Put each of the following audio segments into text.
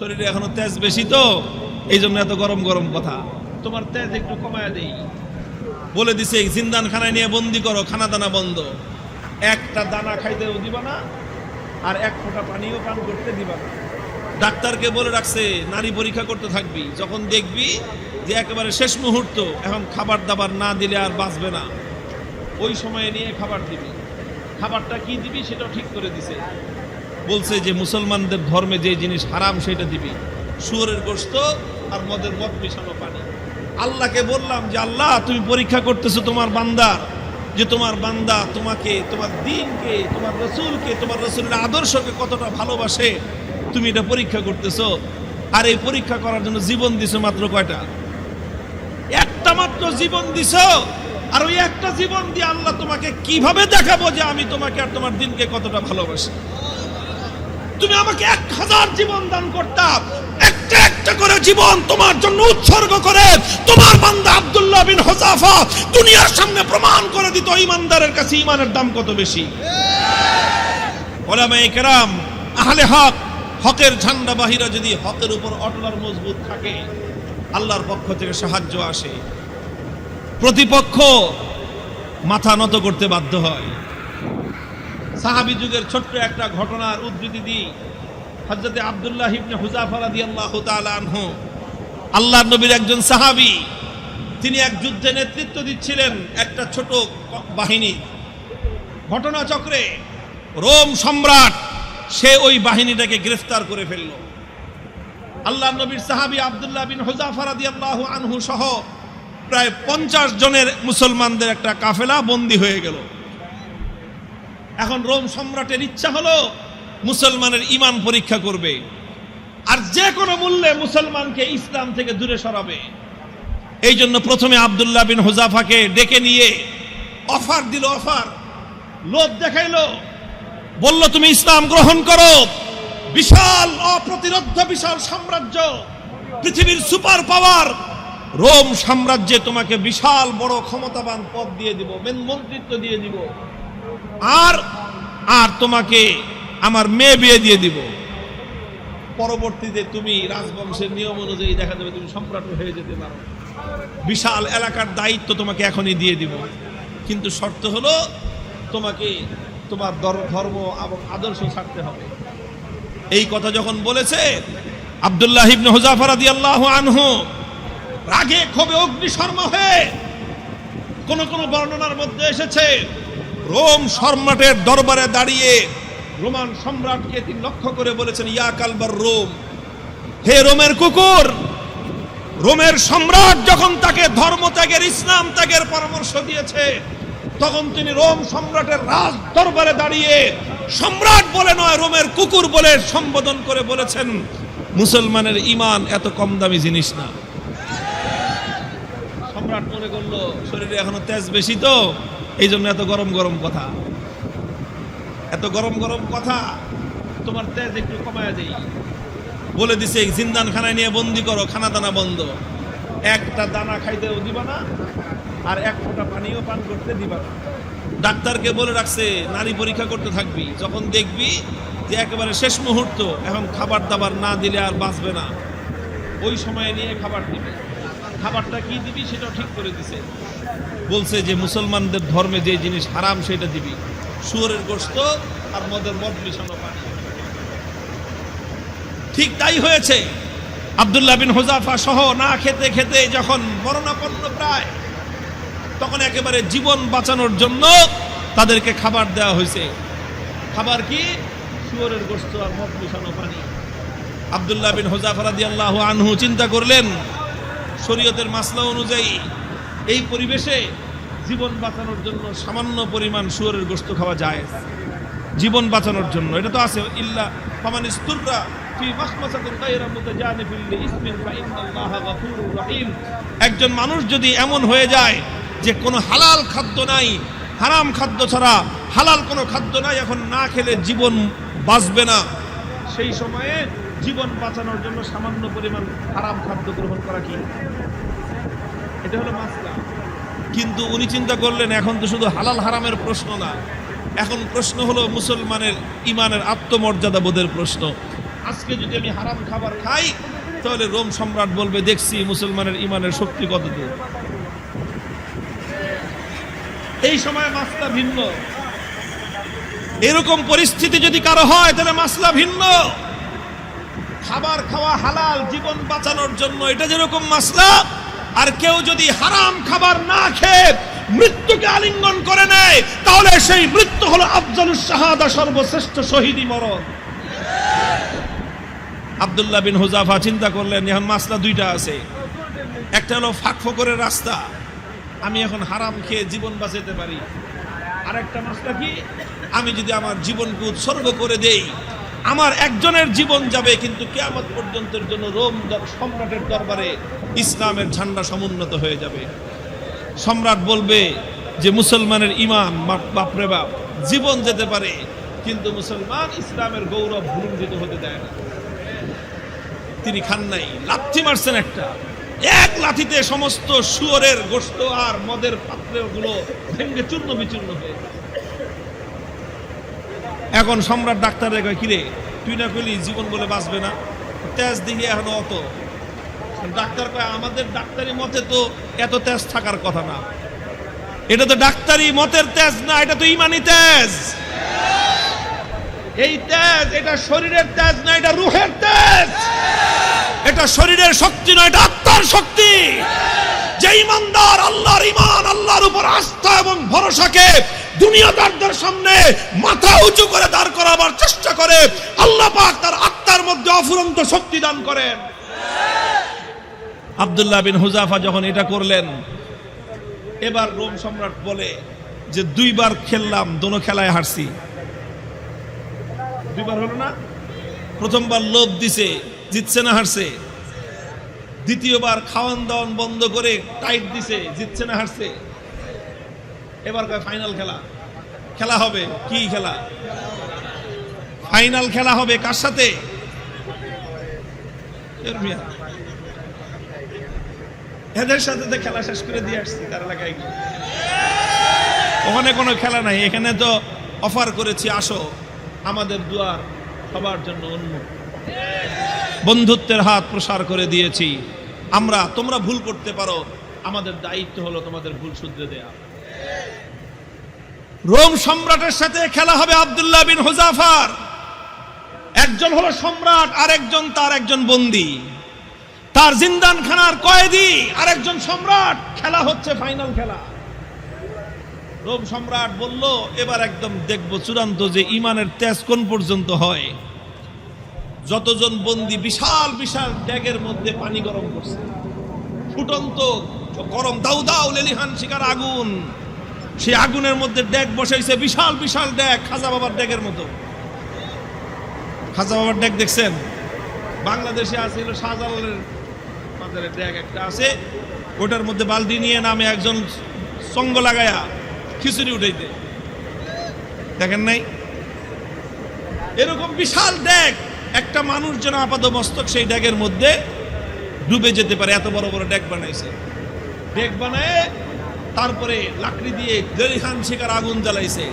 শরীরে এখনো তেজ বেশি তো এই জন্য এত গরম গরম কথা। তোমার তেজ একটু কমায় দেই বলে দিছে, জিন্দান খানায় নিয়ে বন্দি করো, খানা দানা বন্ধ, একটা দানা খাইতেও দিবা না আর এক ফোঁটা পানিও পান করতে দিবা না। ডাক্তারকে বলে রাখছে নারী পরীক্ষা করতে থাকবি, যখন দেখবি যে একেবারে শেষ মুহূর্ত, এখন খাবার দাবার না দিলে আর বাঁচবে না, ওই সময়ে নিয়ে খাবার দিবি। খাবারটা কি দিবি সেটাও ঠিক করে দিছে, বলছে যে মুসলমানদের ধর্মে যে জিনিস হারাম সেটা দিবি, শুয়োরের গোশত আর মদ মিশানো পানি। আল্লাহকে বললাম যে আল্লাহ, তুমি পরীক্ষা করতেছো তোমার বান্দার, যে তোমার বান্দা তোমাকে, তোমার দ্বীনকে, তোমার রসুলকে, তোমার রসুলের আদর্শকে কতটা ভালোবাসে, তুমি এটা পরীক্ষা করতেছো। আর এই পরীক্ষা করার জন্য জীবন দিছো মাত্র কয়টা? একটা মাত্র জীবন দিছো। আর ওই একটা জীবন দিয়ে আল্লাহ তোমাকে কিভাবে দেখাবো যে আমি তোমাকে আর তোমার দ্বীনকে কতটা ভালোবাসি? তুমি আমাকে 1000 জীবন দান করতাম, একটা একটা করে জীবন তোমার জন্য উৎসর্গ করে তোমার বান্দা আব্দুল্লাহ বিন হুযাফা দুনিয়ার সামনে প্রমাণ করে দিত ঈমানদারের কাছে ঈমানের দাম কত বেশি। উলামায়ে কেরাম, আহলে হক, হকের ঝান্ডা বাহিরা যদি হকের উপর অটল আর মজবুত থাকে, আল্লাহর পক্ষ থেকে সাহায্য আসে, প্রতিপক্ষ মাথা নত করতে বাধ্য হয়। সাহাবী যুগের ছোট্ট একটা ঘটনার উদ্ধৃতি দিই। হযরত আব্দুল্লাহ ইবনে হুযাফা রাদিয়াল্লাহু তাআলা আনহু, আল্লাহর নবীর একজন সাহাবী, তিনি এক যুদ্ধে নেতৃত্ব দিচ্ছিলেন একটা ছোট বাহিনী। ঘটনাচক্রে রোম সম্রাট সে ওই বাহিনীটাকে গ্রেফতার করে ফেলল। আল্লাহর নবীর সাহাবী আব্দুল্লাহ বিন হুযাফা রাদিয়াল্লাহু আনহু সহ প্রায় 50 জনের মুসলমানদের একটা কাফেলা বন্দী হয়ে গেল। এখন রোম সম্রাটের ইচ্ছা হলো মুসলমানের ঈমান পরীক্ষা করবে আর যে কোনো মূল্যে মুসলমানকে ইসলাম থেকে দূরে সরাবে। এই জন্য প্রথমে আব্দুল্লাহ বিন হুযাফাকে ডেকে নিয়ে অফার দিল, অফার, লোভ দেখাইলো, বলল তুমি ইসলাম গ্রহণ করো, বিশাল অপ্রতিরোধ্য বিশাল সাম্রাজ্য, পৃথিবীর সুপার পাওয়ার রোম সাম্রাজ্যে তোমাকে বিশাল বড় ক্ষমতাবান পদ দিয়ে দিব, মন্ত্রিত্ব দিয়ে দিব, আর আর তোমাকে আমার মেয়ে বিয়ে দিয়ে দিব। পরবর্তীতে তুমি রাজবংশের নিয়ম অনুযায়ী দেখা যাবে তুমি সম্রাট হয়ে যেতে পারো, বিশাল এলাকার দায়িত্ব তোমাকে এখনই দিয়ে দিব, কিন্তু শর্ত হলো তোমাকে তোমার ধর্ম এবং আদর্শ ছাড়তে হবে। এই কথা যখন বলেছে, আব্দুল্লাহ ইবনে হুযাফা রাদিয়াল্লাহু আনহু রাগে ক্ষোভে অগ্নিশর্মা হয়ে, কোন কোন বর্ণনার মধ্যে এসেছে রোম সম্রাটের দরবারে দাঁড়িয়ে রোমান সম্রাটকে তিনি লক্ষ্য করে বলেছেন, ইয়া কালবার রোম, হে রোমের কুকুর। রোমের সম্রাট যখন তাকে ধর্ম ত্যাগের, ইসলাম ত্যাগের পরামর্শ দিয়েছে, তখন তিনি রোম সম্রাটের রাজ দরবারে দাঁড়িয়ে সম্রাট বলে নয়, রোমের কুকুর বলে সম্বোধন করে বলেছেন, মুসলমানের ঈমান এত কম দামি জিনিস না। সম্রাট মনে করলো শরীরে এখনো তেজ বেশি তো এই জন্য এত গরম গরম কথা। এত গরম গরম কথা, তোমার তেজ একটু কমায় দেই বলে দিছে, জিন্দান খানায় নিয়ে বন্দি করো, খানা দানা বন্ধ, একটা দানা খাইতেও দিবা না আর এক ফোঁটা পানিও পান করতে দিবা না। ডাক্তারকে বলে রাখছে নারী পরীক্ষা করতে থাকবি, যখন দেখবি যে একেবারে শেষ মুহূর্ত, এখন খাবার দাবার না দিলে আর বাঁচবে না, ওই সময়ে নিয়ে খাবার দিবি। খাবারটা কি দিবি সেটাও ঠিক করে দিছে, বলছে যে মুসলমানদের ধর্মে যে জিনিস হারাম সেটা দিবি, শুয়োরের গোশত আর মদ মিশানো পানি। ঠিক তাই হয়েছে। আব্দুল্লাহ বিন হুযাফা সহ না খেতে খেতে যখন মরণাপন্ন প্রায়, তখন একেবারে জীবন বাঁচানোর জন্য তাদেরকে খাবার দেওয়া হয়েছে। খাবার কি? শুয়োরের গোশত আর মদ মিশানো পানি। আব্দুল্লাহ বিন হুযাফা রাদিয়াল্লাহু আনহু চিন্তা করলেন, শরীয়তের মাসলা অনুযায়ী এই পরিবেশে জীবন বাঁচানোর জন্য সামান্য পরিমাণ শুয়োরের গোশত খাওয়া যায়, জীবন বাঁচানোর জন্য। এটা তো আছে, ইল্লা ফামান ইসতুররা ফি মাখমাসাতিন গায়রা মুতাজানিফিন লিইসমিন ফা ইন্নাল্লাহা গফুরুর রহিম। একজন মানুষ যদি এমন হয়ে যায় যে কোনো হালাল খাদ্য নাই, হারাম খাদ্য ছাড়া হালাল কোনো খাদ্য নাই, এখন না খেলে জীবন বাঁচবে না, সেই সময়ে জীবন বাঁচানোর জন্য সামান্য পরিমাণ হারাম খাদ্য গ্রহণ করা কি? এটা হলো মাসলা। কিন্তু উনি চিন্তা করলেন এখন তো শুধু হালাল হারামের প্রশ্ন না, এখন প্রশ্ন হলো মুসলমানের ঈমানের আত্মমর্যাদা বোধের প্রশ্ন। আজকে যদি আমি হারাম খাবার খাই তাহলে রোম সম্রাট বলবে দেখছি মুসলমানের ইমানের শক্তি কতদূর। এই সময় মাসলা ভিন্ন। এরকম পরিস্থিতি যদি কারো হয় তাহলে মাসলা ভিন্ন। খাবার খাওয়া হালাল জীবন বাঁচানোর জন্য, এটা যেরকম মাসলা। আর কেউ যদি হারাম খাবার না খেয়ে মৃত্যুকে আলিঙ্গন করে নেয় তাহলে সেই মৃত্যু হলো আফজালুস শাহাদা, সর্বশ্রেষ্ঠ শহীদি মরণ। আব্দুল্লাহ বিন হুযাফা চিন্তা করলেন এখন মাসলা দুইটা আছে। একটা হলো ফাঁকফোকরের রাস্তা, আমি এখন হারাম খেয়ে জীবন বাঁচাতে পারি। আর একটা মাসলা কি, আমি যদি আমার জীবনকে উৎসর্গ করে দেই আমার একজনের জীবন যাবে কিন্তু কিয়ামত পর্যন্তের জন্য রোম সম্রাটের দরবারে ইসলামের ঝান্ডা সমুন্নত হয়ে যাবে। সম্রাট বলবে যে মুসলমানের ইমান বাপরে বাপ, জীবন যেতে পারে কিন্তু মুসলমান ইসলামের গৌরব ভুলুণ্ঠিত হতে দেয় না। তিনি খান নাই, লাথি মারছেন একটা, এক লাথিতে সমস্ত শুয়োরের গোশত আর মদের পাত্রগুলো ভেঙে চূর্ণ বিচূর্ণ হয়ে। এখন সম্রাট ডাক্তারে কয় কিরে তুই না কইলি জীবন বলে বাঁচবে না, তেজ দিকে এখন অত। ডাক্তার কয় আমাদের ডাক্তারি মতে তো এত তেজ থাকার কথা না, এটা তো ডাক্তারি মতের তেজ না, এটা তো ইমানি তেজ। এই তেজ এটা শরীরের তেজ না, এটা রূহের তেজ। এটা শরীরের শক্তি নয়, এটা আত্মার শক্তি। যে ইমানদার আল্লাহর ইমান, আল্লাহর উপর আস্থা এবং ভরসাকে দুনিয়াদারদের সামনে মাথা উঁচু করে দাঁড় করাবার চেষ্টা করে, আল্লাহ পাক তার আত্মার মধ্যে অফুরন্ত শক্তি দান করেন। আব্দুল্লাহ বিন হুযাফা যখন এটা করলেন, এবার রোম সম্রাট বলে যে দুইবার খেললাম, দোনো খেলায় হারছি। দুইবার হলো না, প্রথমবার লোভ দিছে, জিতছে না হারছে। দ্বিতীয়বার খাওয়ান দাওয়ান বন্ধ করে টাইট দিছে, জিতছে না হারছে। এবার ফাইনাল খেলা, খেলা হবে। কি খেলা? ফাইনাল খেলা হবে কার সাথে? এদের সাথে তো খেলা শেষ করে দিয়ে আসছি তার এলাকায় গিয়ে। ওখানে কোনো খেলা নাই, এখানে তো অফার করেছি আসো, আমাদের দুয়ার সবার জন্য উন্মুক্ত, বন্ধুত্বের হাত প্রসার করে দিয়েছি আমরা। তোমরা ভুল করতে পারো, আমাদের দায়িত্ব হলো তোমাদের ভুল শুধরে দেয়া। রোম সম্রাটের সাথে খেলা হবে আব্দুল্লাহ বিন হুযাফার। একজন হলো সম্রাট আর একজন তার একজন বন্দী, তার জিন্দানখানার কয়েদি আর একজন সম্রাট। খেলা হচ্ছে ফাইনাল খেলা। রোম সম্রাট বলল এবার একদম দেখবো চূড়ান্ত যে ইমানের তেজ কোন পর্যন্ত হয়। যতজন বন্দী বিশাল বিশাল ড্যাগের মধ্যে পানি গরম করছে, ফুটন্ত গরম দাউ দাউ লেলিহান শিকার আগুন। সেই আগুনের মধ্যে ড্যাগ বসাইছে, বিশাল বিশাল ড্যাগ, খাজা বাবার ড্যাগের মতো। খাজা বাবার ড্যাগ দেখছেন? বাংলাদেশে আছে হলো শাহজালালের বাজারে ড্যাগ একটা আছে, ওটার মধ্যে বালতি নিয়ে নামে একজন সঙ্গ লাগায়া খিচুড়ি উঠাইতে, দেখেন নাই? এরকম বিশাল ড্যাগ, একটা মানুষ যেন আপাত মস্তক সেই ড্যাগের মধ্যে ডুবে যেতে পারে, এত বড় বড় ড্যাগ বানাইছে। ড্যাগ বানায় তারপরে লাকড়ি দিয়ে লেলিহান শিকার আগুন জ্বালাইছে।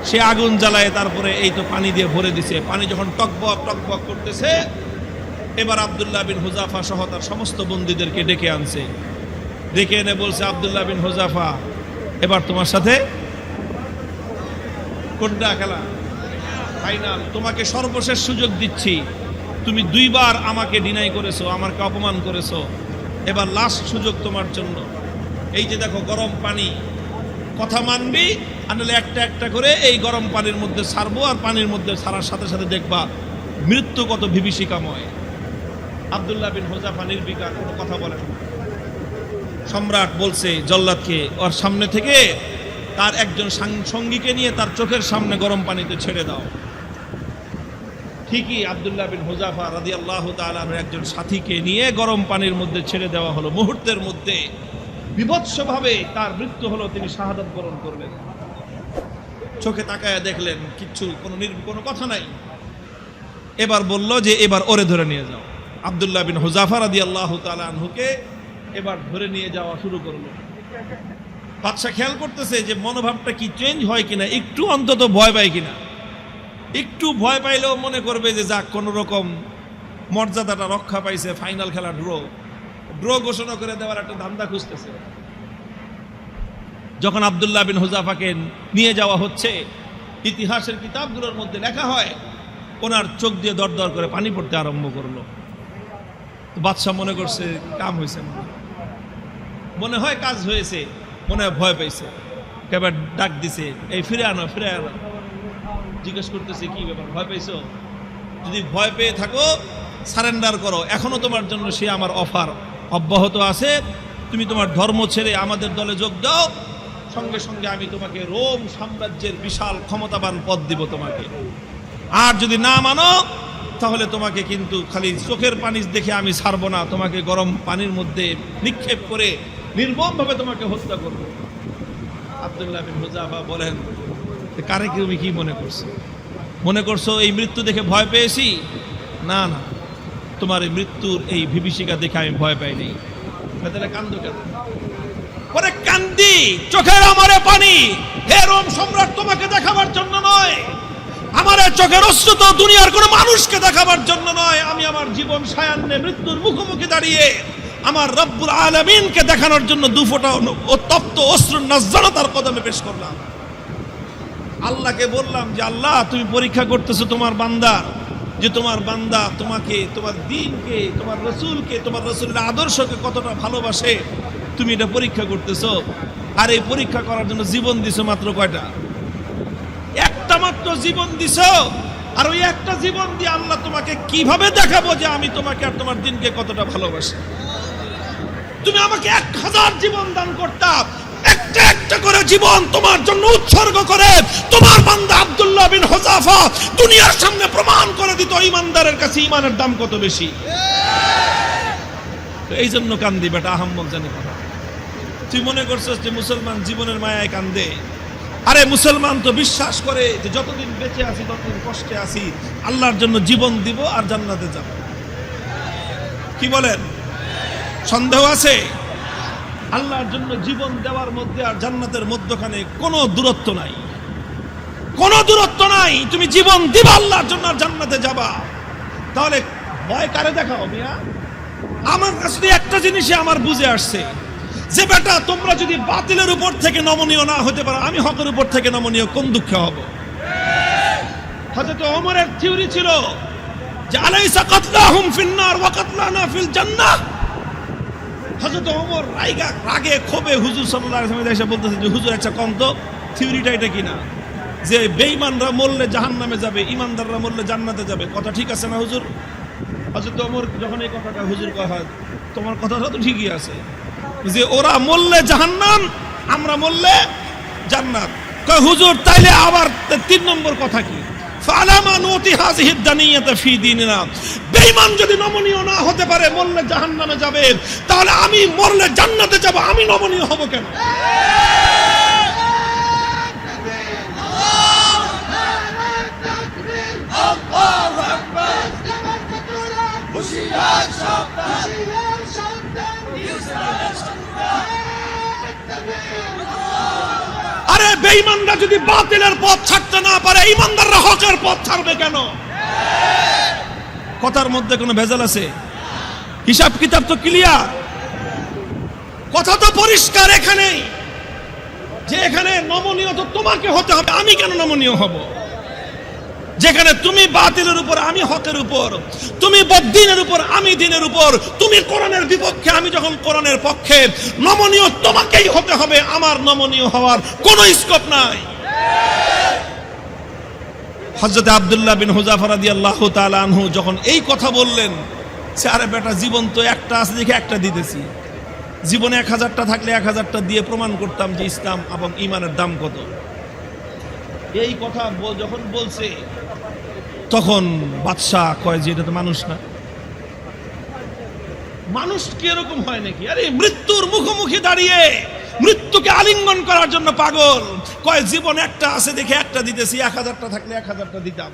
সে আগুন জ্বালায় তারপরে এই তো পানি দিয়ে ভরে দিছে। পানি যখন টকবক টকবক করতেছে, এবার আব্দুল্লাহ বিন হুযাফা সহ তার সমস্ত বন্দীদেরকে ডেকে আনছে। ডেকে এনে বলছে, আব্দুল্লাহ বিন হুযাফা এবার তোমার সাথে কোনটা খেলা? ফাইনাল। তোমাকে সর্বশেষ সুযোগ দিচ্ছি, তুমি দুইবার আমাকে ডিনাই করেছো, আমাকে অপমান করেছো, এবার লাস্ট সুযোগ তোমার জন্য। এই যে দেখো গরম পানি, কথা মানবি আনলে একটা একটা করে এই গরম পানির মধ্যে ছাড়বো, আর পানির মধ্যে ছাড়ার সাথে সাথে দেখবা মৃত্যু কত বিভীষিকাময়। আব্দুল্লাহ বিন হুযাফা নির্বিকার, কোনো কথা বলেন না। সম্রাট বলছে জল্লাদকে ওর সামনে থেকে তার একজন সঙ্গীকে নিয়ে তার চোখের সামনে গরম পানিতে ছেড়ে দাও। ঠিকই আব্দুল্লাহ বিন হুযাফা রাদিয়াল্লাহু তাআলা একজন সাথীকে নিয়ে গরম পানির মধ্যে ছেড়ে দেওয়া হলো। মুহূর্তের মধ্যে বিভৎসভাবে তার মৃত্যু হলো, তিনি শাহাদাত বরণ করলেন। চোখে তাকায়া দেখলেন কিচ্ছু, কোনো কথা নাই। এবার বলল যে এবার ওরে ধরে নিয়ে যাও। আব্দুল্লাহ বিন হুযাফা রাদিয়াল্লাহু তাআলা আনহুকে এবার ধরে নিয়ে যাওয়া শুরু করলো। বাদশা খেয়াল করতেছে যে মনোভাবটা কি চেঞ্জ হয় কিনা, একটু অন্তত ভয় পায় কিনা। একটু ভয় পাইলেও মনে করবে যে যাক কোনো রকম মর্যাদাটা রক্ষা পাইছে, ফাইনাল খেলা ড্র ঘোষণা করে দেওয়ার একটা ধান্দা খুঁজতেছে। যখন আব্দুল্লাহ বিন হুযাফাকে নিয়ে যাওয়া হচ্ছে, ইতিহাসের কিতাবগুলোর মধ্যে লেখা হয় ওনার চোখ দিয়ে দরদর করে পানি পড়তে আরম্ভ করলো। বাদশাহ মনে করছে কাম হয়েছে, মনে হয় কাজ হয়েছে, মনে হয় ভয় পাইছে, এবার ডাক দিছে, এই ফিরে আনো। জিজ্ঞেস করতেছে কি ব্যাপার, ভয় পাইছো? যদি ভয় পেয়ে থাকো সারেন্ডার করো, এখনো তোমার জন্য সে আমার অফার অব্যাহত আছে। তুমি তোমার ধর্ম ছেড়ে আমাদের দলে যোগ দাও, সঙ্গে সঙ্গে আমি তোমাকে রোম সাম্রাজ্যের বিশাল ক্ষমতাবান পদ দিব তোমাকে। আর যদি না মানো তাহলে তোমাকে কিন্তু খালি চোখের পানি দেখে আমি ছাড়বো না, তোমাকে গরম পানির মধ্যে নিক্ষেপ করে নির্মমভাবে তোমাকে হত্যা করব। আব্দুল্লাহ বিন হুযাফা বলেন, কারে তুমি কি মনে করছো এই মৃত্যু দেখে ভয় পেয়েছি? না, তোমার এই মৃত্যুর এই বিভীষিকা দেখে আমি ভয় পাইনি। তাহলে কান্দো কেন? পরে কান্দি, চোখের আমারে পানি, হে রোম সম্রাট, তোমাকে দেখাবার জন্য নয়, আমার চোখের অশ্রু তো দুনিয়ার কোনো মানুষকে দেখাবার জন্য নয়, আমি আমার জীবন সায়ান্নে মৃত্যুর মুখোমুখি দাঁড়িয়ে আমার রব্বুল আলামিনকে দেখানোর জন্য দুফোঁটা তপ্ত অশ্রুর নাজরানা তার কদমে পেশ করলাম। আল্লাহকে বললাম যে আল্লাহ, তুমি পরীক্ষা করতেছো তোমার বান্দার, যে তোমার বান্দা তোমাকে, তোমার দ্বীনকে, তোমার রসুলকে, তোমার রসুলের আদর্শকে কতটা ভালোবাসে, তুমি এটা পরীক্ষা করতেছো। আর এই পরীক্ষা করার জন্য জীবন দিছো মাত্র কয়টা? একটা মাত্র জীবন দিছো। আর ওই একটা জীবন দিয়ে আল্লাহ তোমাকে কিভাবে দেখাবো যে আমি তোমাকে আর তোমার দ্বীনকে কতটা ভালোবাসি? তুমি আমাকে 1000 জীবন দান করতাম, একটা একটা করে জীবন তোমার জন্য উৎসর্গ করে তোমার বান্দা আব্দুল্লাহ বিন হুযাফা দুনিয়ার সামনে প্রমাণ করে দিত ঈমানদারের কাছে ঈমানের দাম কত বেশি। এই জন্য কান্দি বেটা, আহাম্মক জানি কথা। তুই মনে করছিস যে মুসলমান জীবনের মায়ায় কান্দে? আরে মুসলমান তো বিশ্বাস করে যে যতদিন বেঁচে আছি ততদিন কষ্টে আছি, আল্লাহর জন্য জীবন দিব আর জান্নাতে যাব। কি বলেন? সন্দেহ আছে? আল্লাহর জন্য জীবন দেওয়ার মধ্যে আর জান্নাতের মধ্যখানে কোনো দূরত্ব নাই, কোনো দূরত্ব নাই। তুমি জীবন দিবা আল্লাহর জন্য আর জান্নাতে যাবা। তাহলে ভয় কারে দেখাও মিয়া? আমার কাছে একটা জিনিসই আমার বুঝে আসছে যে বেটা, তোমরা যদি বাতিলের উপর থেকে নমনীয় না হতে পারো, আমি হকের উপর থেকে নমনীয় কোন দুঃখে হব? হযরত ওমরের থিওরি ছিল যে আলাইসা কাতলাহুম ফিন্নার ওয়া কাতলানা ফিল জান্নাহ। হযরত ওমর রাগে ক্ষোভে হুজুর সাল্লাল্লাহু আলাইহি ওয়াসাল্লাম এসে বলতেছে যে হুজুর একটা কন্ত থিওরিটা এটা কিনা, যে বেঈমানরা মরলে জাহান্নামে যাবে, ঈমানদাররা মরলে জান্নাতে যাবে, কথা ঠিক আছে না হুজুর? হযরত ওমর যখন এই কথাটা হুজুর কয়, তোমার কথাটা তো ঠিকই আছে, যে ওরা মরলে জাহান্নাম, আমরা মরলে জান্নাত। কয় হুজুর তাইলে আবার 3 নম্বর কথা কি? ফালামা নুতি হাযিহি দানিয়াতা ফি দীনিনা। বেঈমান যদি নমনীয় না হতে পারে, মরলে জাহান্নামে যাবে, তাহলে আমি মরলে জান্নাতে যাব, আমি নমনীয় হব কেন? আল্লাহু আকবার। হুশিয়ার সাবধান, আরে বেঈমানরা যদি বাতিলের পথ ছাড়তে না পারে, ঈমানদাররা হকের পথ ছাড়বে কেন? কথার মধ্যে কোনো ভেজাল আছে? হিসাব কিতাব তো ক্লিয়ার, কথা তো পরিষ্কার এখানেই, যে এখানে নমনীয় তো তোমাকে হতে হবে, আমি কেন নমনীয় হব? যেখানে তুমি বাতিলের উপর, আমি হকের উপর, তুমি বদ্দীনের উপর, আমি দ্বীনের উপর, তুমি কোরআনের বিপক্ষে, আমি যখন কোরআনের পক্ষে, নমনীয় তোমাকেই হতে হবে, আমার নমনীয় হওয়ার কোনো স্কোপ নাই। হযরত আব্দুল্লাহ বিন হুযাফা রাদিয়াল্লাহু তাআলা আনহু যখন এই কথা বললেন, সে আরে বেটা জীবন তো একটা আছে দেখে একটা দিতেছি, জীবনে 1000টা থাকলে 1000টা দিয়ে প্রমাণ করতাম যে ইসলাম এবং ঈমানের দাম কত। এই কথা যখন বলছে তখন বাদশাহ কয় যে এটা তো মানুষ না, মানুষ কি এরকম হয় নাকি? আরে মৃত্যুর মুখোমুখি দাঁড়িয়ে মৃত্যুকে আলিঙ্গন করার জন্য পাগল। কয় জীবন একটা আছে দেখে একটা দিতেছি, 1000টা থাকলে 1000টা দিতাম।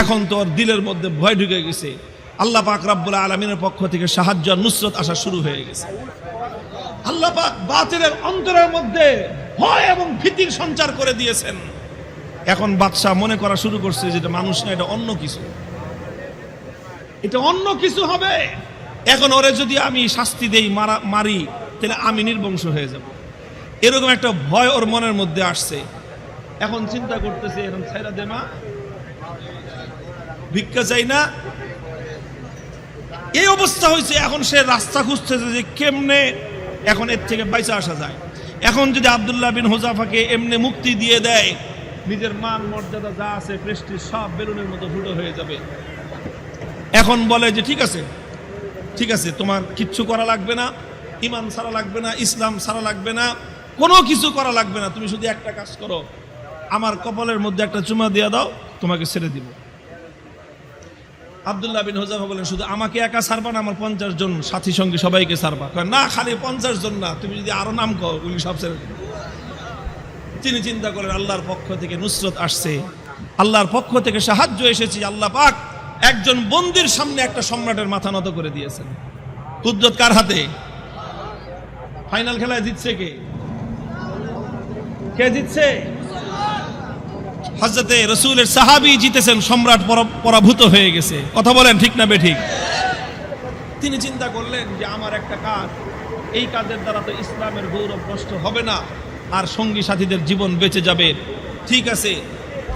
এখন তো ওর দিলের মধ্যে ভয় ঢুকে গেছে, আল্লাহ পাক রব্বুল আলামিনের পক্ষ থেকে সাহায্য আর নুসরত আসা শুরু হয়ে গেছে। আল্লাহ পাক বাতিলের অন্তরের মধ্যে ভয় এবং ভীতির সঞ্চার করে দিয়েছেন। এখন বাদশাহ মনে করা শুরু করছে যেটা মানুষ না, এটা অন্য কিছু, এটা অন্য কিছু হবে। এখন ওরে যদি আমি শাস্তি দেই, মারি, তাহলে আমি নির্বংশ হয়ে যাব। এরকম একটা ভয় ওর মনের মধ্যে আসছে। এখন চিন্তা করতেছে, এখন ছাইরা দে মা, ভিক্ষা চাই না, এই অবস্থা হয়েছে। এখন সে রাস্তা খুঁজতেছে যে কেমনে এখন এর থেকে বাইচা আসা যায়। এখন যদি আব্দুল্লাহ বিন হুযাফাকে এমনি মুক্তি দিয়ে দেয়, নিজের মান মর্যাদা যা আছে, প্রেস্টিজ সব বেলুনের মতো ফুটো হয়ে যাবে। এখন বলে যে ঠিক আছে, ঠিক আছে, তোমার কিচ্ছু করা লাগবে না, ইমান ছাড়া লাগবে না, ইসলাম ছাড়া লাগবে না, কোনো কিছু করা লাগবে না, তুমি শুধু একটা কাজ করো, আমার কপালের মধ্যে একটা চুমা দিয়ে দাও, তোমাকে ছেড়ে দিব। আব্দুল্লাহ বিন হুযাফা বলেন, শুধু আমাকে একা ছাড়বা না, আমার 50 জন সাথী সঙ্গী সবাইকে ছাড়বা। না, খালি 50 জন না, তুমি যদি আরো নাম কও, ওগুলি সব ছেড়ে দিবে। তিনি চিন্তা করেন, আল্লাহর পক্ষ থেকে নুসরত আসছে, আল্লাহর পক্ষ থেকে সাহায্য এসেছে। আল্লাহ পাক একজন বন্দির সামনে একটা সম্রাটের মাথা নত করে দিয়েছেন। কুদরত কার হাতে? ফাইনাল খেলায় জিতছে কে? কে জিতছে? হযরতে রাসূলের সাহাবী জিতেছেন, সম্রাট পরাভূত হয়ে গেছে। কথা বলেন ঠিক না বেঠিক? তিনি চিন্তা করলেন যে আমার একটা কাজ, এই কাজের দ্বারা তো ইসলামের গৌরব নষ্ট হবে না, আর সঙ্গী সাথীদের জীবন বেঁচে যাবে। ঠিক আছে,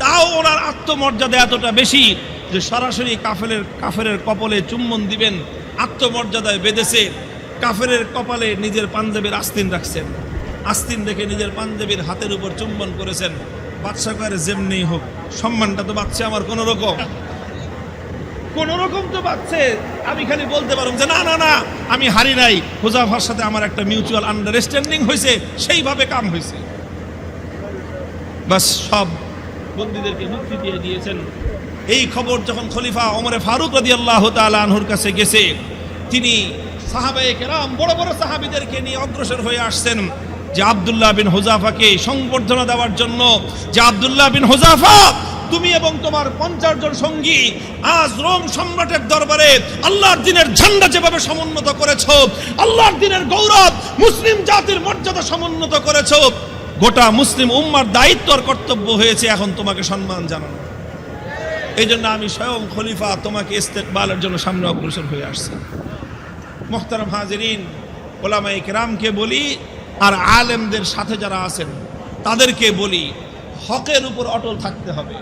তাও ওনার আত্মমর্যাদা এতটা বেশি যে সরাসরি কাফেরের কপালে চুম্বন দিবেন, আত্মমর্যাদায় বেঁধেছে। কাফেরের কপালে নিজের পাঞ্জাবির আস্তিন রাখছেন, আস্তিন দেখে নিজের পাঞ্জাবির হাতের উপর চুম্বন করেছেন। বাদশা করে যেমনি হোক, সম্মানটা তো বাঁচছে আমার কোন রকম তো বাঁচছে। আমি খালি বলতে পারব যে না না না, আমি হারি নাই, হুযাফার সাথে আমার একটা মিউচুয়াল আন্ডারস্ট্যান্ডিং হয়েছে, সেইভাবে কাম হয়েছে। বাস সব বন্দীদেরকে মুক্তি দিয়ে দিয়েছেন। এই খবর যখন খলিফা ওমরে ফারুক রাদিয়াল্লাহু তাআলা আনহুর কাছে গেছে, তিনি সাহাবায়ে কেরাম বড় বড় সাহাবীদেরকে নিয়ে অগ্রসর হয়ে আসছেন যে আব্দুল্লাহ বিন হুযাফাকে সংবর্ধনা দেওয়ার জন্য, যে আব্দুল্লাহ বিন হুযাফা, তুমি এবং তোমার 50 জন সঙ্গী আজ রোম সম্রাটের দরবারে আল্লাহর দ্বীনের ঝান্ডা যেভাবে সমুন্নত করেছো, আল্লাহর দ্বীনের গৌরব, মুসলিম জাতির মর্যাদা সমুন্নত করেছো, গোটা মুসলিম উম্মার দায়িত্ব আর কর্তব্য হয়েছে এখন তোমাকে সম্মান জানানো। এই জন্য আমি স্বয়ং খলিফা তোমাকে ইস্তেকবালের জন্য সামনে অগ্রসর হয়ে আসছি। মুহতারাম হাজিরিন, উলামায়ে কেরামকে বলি আর আলেমদের সাথে যারা আছেন তাদেরকে বলি, হকের উপর অটল থাকতে হবে।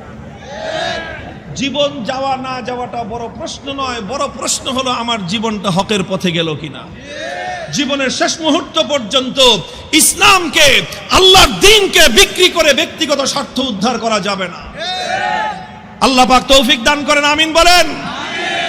জীবন যাওয়া না যাওয়াটা বড় প্রশ্ন নয়, বড় প্রশ্ন হলো আমার জীবনটা হকের পথে গেল কিনা। জীবনের শেষ মুহূর্ত পর্যন্ত ইসলামকে, আল্লাহর দ্বীনকে বিক্রি করে ব্যক্তিগত স্বার্থ উদ্ধার করা যাবে না। আল্লাহ পাক তৌফিক দান করেন, আমিন বলেন।